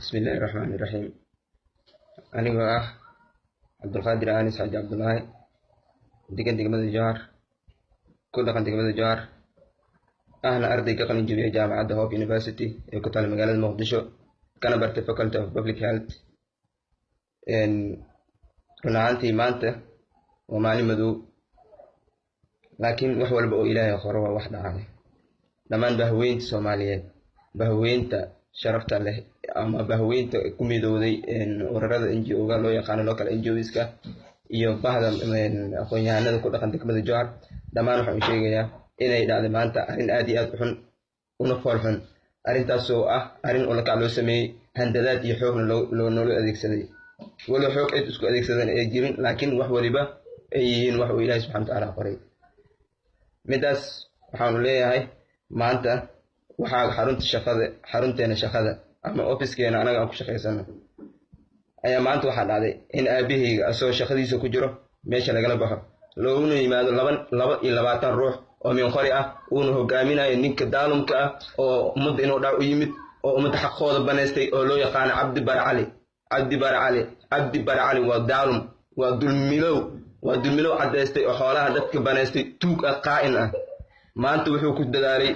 بسم الله الرحمن الرحيم. أنا عبد القادر آنس حاج عبد الله دقن دقمة الجار كل دقن دقمة الجار أهلا أرضي كقن جميع جامعة هوب يونيفرسيتي كتال مقالة مقدشو كان برت فاكولتي أوف بابليك هيلث إن كنا عندي مانتا ومعلم مدو لكن وحول البقو إلهي خروة واحدة عنه لمن بهوين سوماليين بهوين شرفت له أما بهوين كوميدودي إن وررد إنجي وقالوا يقانا لوكال إنجويسكا iyo bahda aqoon-yahanada ku dhaqan degmada Jowhar dhamaan waxaan u sheegayaa inay dhacday maanta arrin aad iyo aad u xun una fool xun arrintaas oo ah arrin oo la kaclo sameeyay handadaad iyo xoogna loo adeegsaday wala xoog cid isku adeegsadeen ay jirin laakiin wax waliba ay yihiin wax uu Ilaahay subxaanahu wa ta'aala qoray midaas waxaan leeyahay maanta waxaa xarunteena shaqada ama officekeena anaga aan ku shaqeysano ayaa maanta waxaa dhacday in aabahayga asoo shaqadiisa ku jiro meesha lagala baxo looguna yimaado 22 ruux oo min qori ah uuna hogaaminayo ninka daalumka ah oo ummadda inuu dhaw u yimid oo ummadda xaqooda baneystay oo loo yaqaan Cabdi Bar Cali waa daalum waa dulmilow cadeystay oo xoolaha dadka baneystay tuug qaa'in ah maanta wuxuu ku dadaalay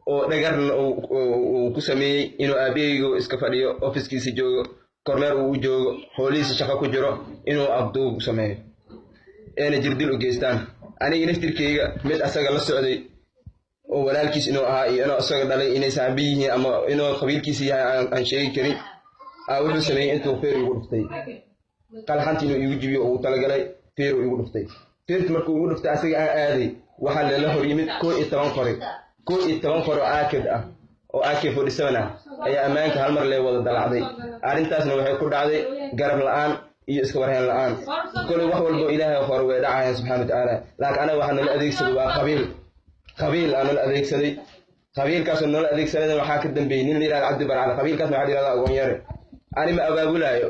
oo dhagarna uu ku sameeyay inuu aabahayga iska fadhiyo officekiisa joogo kormeer uu joogo xoolihiisa shaqo ku jiro inuu abduub sameeyo jirdil u geystaan aniga naftirkeyga mid asaga la socday oo walaalkiis inuu ahaa iyo inuu asaga dhalay inay saabi yihiin ama inuu qabiilkiisa yahay aan sheegi karin wuxuu sameeyay intuu feer ugu dhuftay qalxantii inuu igu jibiyo uu talagalay feer ugu dhuftay feertii markuu ugu dhuftay asaga aan aaday waxaa la hor yimid 11 qori aakid ah oo AK47 ah ayaa amaanka hal mar lee wada dalacday arrintaasna waxay ku dhacday garab la'aan iyo iska warhayn la'aan kulli wax walba Ilaahay hore way dhacayaan subxaanahu wa ta'aala laakiin anaga waxaan la adeegsaday waa qabiil aan la adeegsaday qabiilkaas oo la adeegsaday waxaa ka dambeeyay nin la yiraahdo Cabdi Bar Cali qabiilkaas waxa la yiraahdaa agoon yare ani ma abaabulayo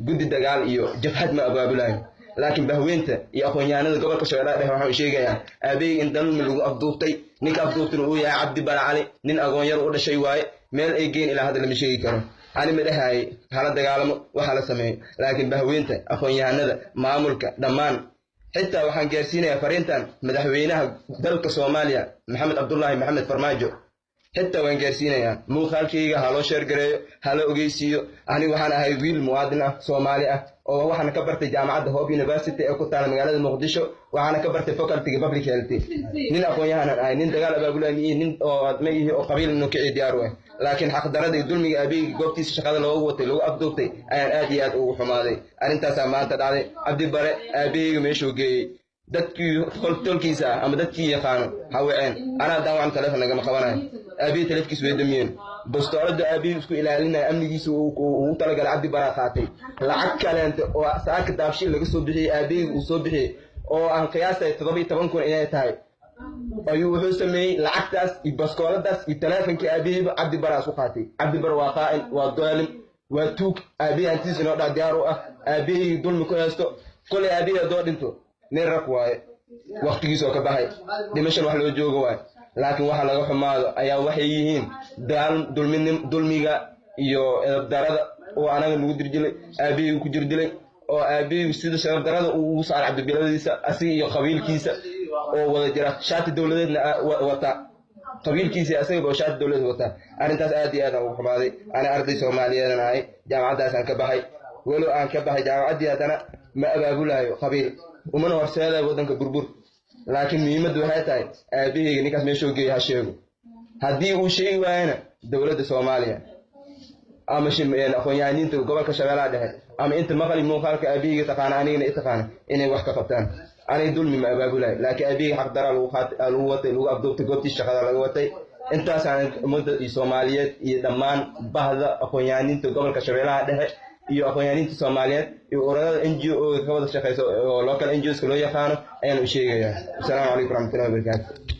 guddi dagaal iyo jabhad ma abaabulayo laakiin bahweynta iyo aqoon-yahanada gobolka Shabeellaha Dhexe waxaan sheegayaa aabahayga in dalmi lagu afduubtay ninka afduubtay uu yahay Cabdi Bar Cali nin agoon yar u dhashay waaye meel ay geen ilaa hadda lama sheegi karo ani ma dhahay hala dagaalamo waxa la sameeyo laakiin bahweynta aqoon-yahanada maamulka dhamaan xitaa waxaan gaarsiinayaa fariintan madaxweynaha dalka Soomaaliya Maxamed Abdullaahi Maxamed Farmaajo xitaa waan gaarsiinayaa muuqaalkayga ha loo sheer gareeyo ha la ogeysiiyo ani waxaan ahay wiil muwaadin ah Soomaali ah oo waxaan ka bartay jaamacadda Hope University ee ku taal magaalada Muqdisho waxaan ka bartay faculty public health nin aqoon-yahan ah nin dagaal abaabulay nin oo admay oo qabiil inuu ka diyaar ah laakiin xaq darada dulmiga aabahayga goobtiisa shaqada loogu watay lagu afduubtay ayaan aad iyo aad ugu xumaaday arrintaas maanta dhacday Cabdi Bare aabahayga meeshuu geeyay dadkii qoltolkiisa ama dadkii yaqaano haween ana daawan telefoon naga qabanayo aabi telefonkiisa way damiyeen bastoolada aabi isku ilaalinaya amnigiisa uu talagalay Cabdi Bare qaatay lacag kaleento oo saaka daabshil laga soo bixiyay aabi uu soo bixiyay oo aan qiyaasay 17 kun inay tahay ayuu wuxuu sameeyay lacagtaas iyo bastooladaas iyo telefonkii aabi Cabdi Bare isku qaatay Cabdi Bare waa qaa'in waa daalim waa tuug aabi antiis inoo diyaar u ah aabi dulmi ku haysto kulli aabi doo dhinto nin raq waaye waqtigiisa ka baxay dhimashan wax loo joogo waaye laakiin waxa laga xumaado ayaa waxay yihiin dulmiga iyo darada oo anaga lagu dirjilay aabiga ku jirdilay oo aabiga sida sharaf darada uu saar cabdibiladiisa asiga iyo qabiilkiisa oo wada jira shaati dawladeedna wata qabiilkiisa asaga oo shaati dawladeed wata arrintaas aad iyo aad ugu xumaaday ana arday Soomaaliyeed ahay jaamacadaas aan ka baxay walo aan ka baxay jaamacadii hadana ma abaabulayo qabiil umana horseeday wadanka burbur laakiin muhiimadu waxay tahay aabahayga ninkaas meeshuu geeyay ha sheego haddii uu sheegi waayana dawladda Soomaaliya ama aqoon-yahaniinta gobolka Shabeellaha Dhexe ama inta maqali muuqaalka aabahayga taqaana anigana taqaana inay wax ka qabtaan anay dulmi ma abaabulay laakiin aabahayga xaq dara lagu watay lagu abduubtay goobtiisa shaqada laga watay intaas aan ummadda Soomaaliyeed iyo dhamaan bahda aqoon-yahaniinta gobolka Shabeellaha Dhexe iyo aqoon-yahaniinta Soomaaliyeed iyo ururada NGO ka wada shaqeyso oo local NGOs loo yaqaan ayaan u sheegayaa. Assalaamu calaykum warahmatullaahi wabarakaatuh.